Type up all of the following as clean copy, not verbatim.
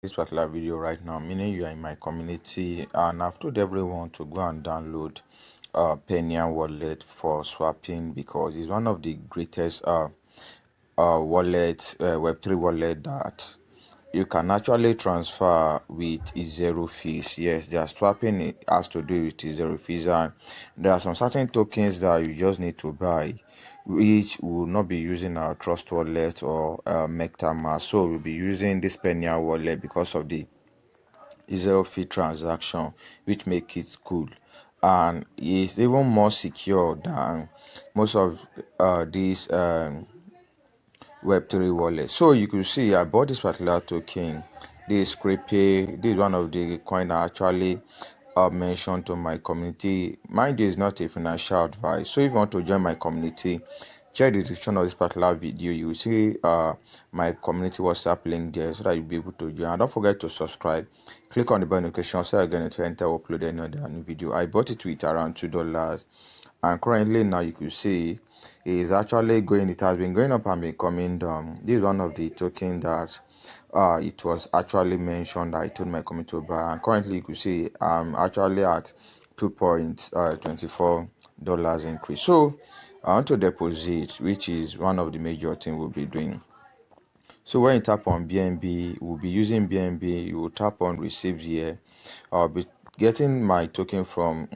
this particular video right now, meaning you are in my community, and I've told everyone to go and download Penya wallet for swapping because it's one of the greatest wallet, Web3 wallet that you can actually transfer with zero fees. Yes, their swapping has to do with zero fees, and there are some certain tokens that you just need to buy, which will not be using our Trust wallet or MetaMask. So we'll be using this Penya wallet because of the zero fee transaction, which make it cool, and it's even more secure than most of these Web3 wallet. So you could see I bought this particular token. This Creepy, this is one of the coin I actually mentioned to my community. Mind you, is not a financial advice. So if you want to join my community, check the description of this particular video. You will see my community WhatsApp link there so that you'll be able to join. And don't forget to subscribe. Click on the bell notification so you're going to enter upload any other new video. I bought it with around $2, and currently now you can see is actually going, it has been going up and been coming down. This is one of the token that it was actually mentioned that I told my community to buy, and currently you can see I'm actually at $2.24 increase. So I want to deposit, which is one of the major things we'll be doing. So when you tap on BNB, we'll be using BNB. You will tap on receive here. I'll be getting my token from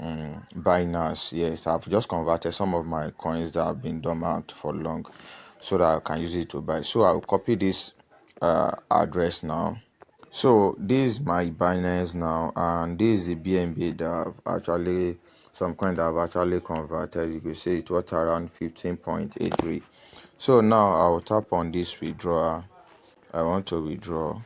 Binance. Yes, I've just converted some of my coins that have been dormant for long so that I can use it to buy. So I'll copy this address now. So this is my Binance now, and this is the BNB that I've actually, some coin that I've actually converted. You can see it was around 15.83. So now I'll tap on this withdraw. I want to withdraw.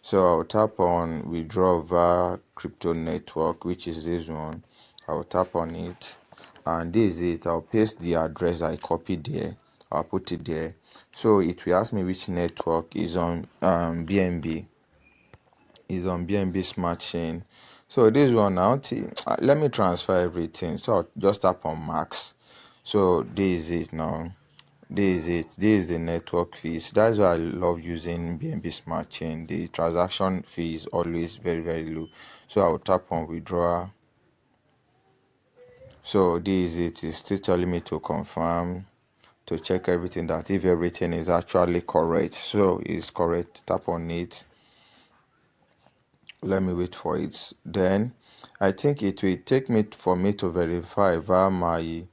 So I'll tap on withdraw via crypto network, which is this one. I'll tap on it, and this is it. I'll paste the address I copied there. I'll put it there. So it will ask me which network is on BNB. Is on BNB Smart Chain. So this one now, let me transfer everything. So I'll just tap on max. So this is it now. This is it. This is the network fees. That's why I love using BNB Smart Chain. The transaction fee is always very, very low. So I'll tap on withdraw. So this is it. It's still telling me to confirm, to check everything, that if everything is actually correct. So it's correct. Tap on it. Let me wait for it. Then I think it will take me for me to verify via my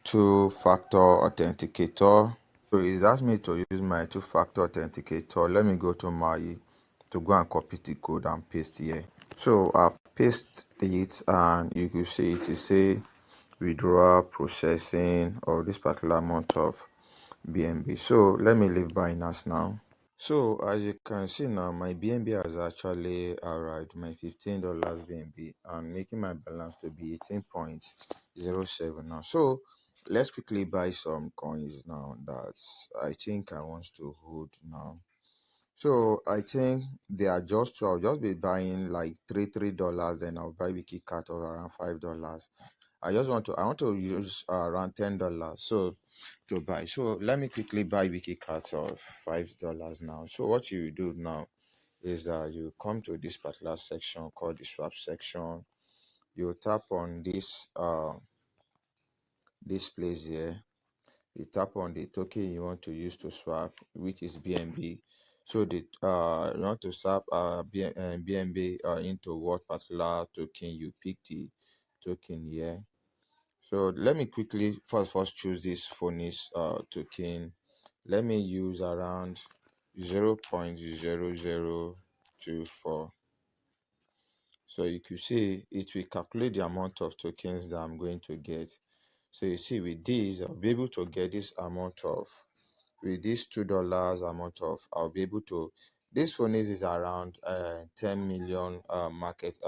two-factor authenticator. So it asked me to use my two-factor authenticator. Let me go to go and copy the code and paste here. So I've pasted it, and you can see it is say withdrawal processing of this particular amount of BNB. So let me leave Binance now. So as you can see now, my BNB has actually arrived, my $15 BNB, and making my balance to be 18.07 now. So let's quickly buy some coins now that I think I want to hold now. So I think they are just two. I'll just be buying like $3, then I'll buy Wiki Cat of around $5. I want to use around $10 so to buy. So let me quickly buy Wiki Cat of $5 now. So what you do now is that you come to this particular section called the swap section. You tap on this place here. You tap on the token you want to use to swap, which is BNB. So the you want to swap BNB into what particular token, you pick the token here. So let me quickly first choose this Phoenix token. Let me use around 0.0024. So you can see it will calculate the amount of tokens that I'm going to get. So you see with this, I'll be able to get this amount of, with this $2 amount of, I'll be able to, this Phoenix is around 10 million market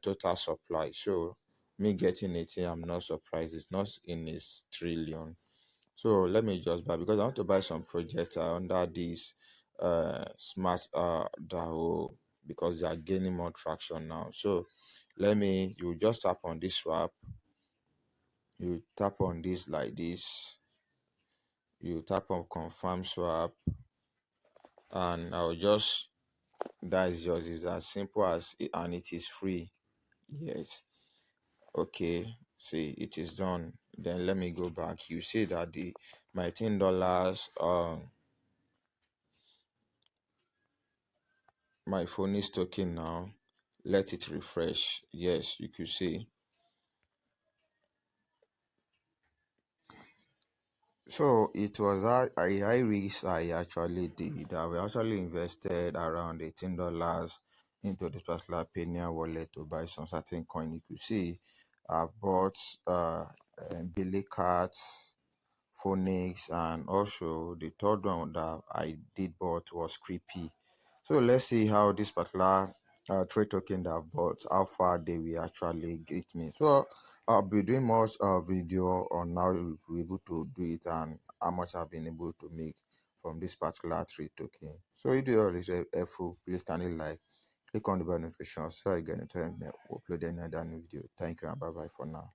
total supply. So me getting 18, I'm not surprised. It's not in its trillion. So let me just buy, because I want to buy some projects under this smart DAO, because they are gaining more traction now. So you just tap on this swap. You tap on this like this. You tap on confirm swap, and I'll just, that is just, is as simple as it, and it is free. Yes. Okay, see, it is done. Then let me go back. You see that the my $10 my phone is talking now. Let it refresh. Yes, you could see. So it was a high risk I actually did. I actually invested around $18 into this particular Penia wallet to buy some certain coin. You could see I've bought Billy Cats, Phoenix, and also the third one that I did bought was Creepy. So let's see how this particular trade token that I've bought, how far they will actually get me. So I'll be doing more video on how we're able to do it and how much I've been able to make from this particular trade token. So if you always helpful, please kindly like, click on the bell notification so I get notified when I upload another new video. Thank you and bye bye for now.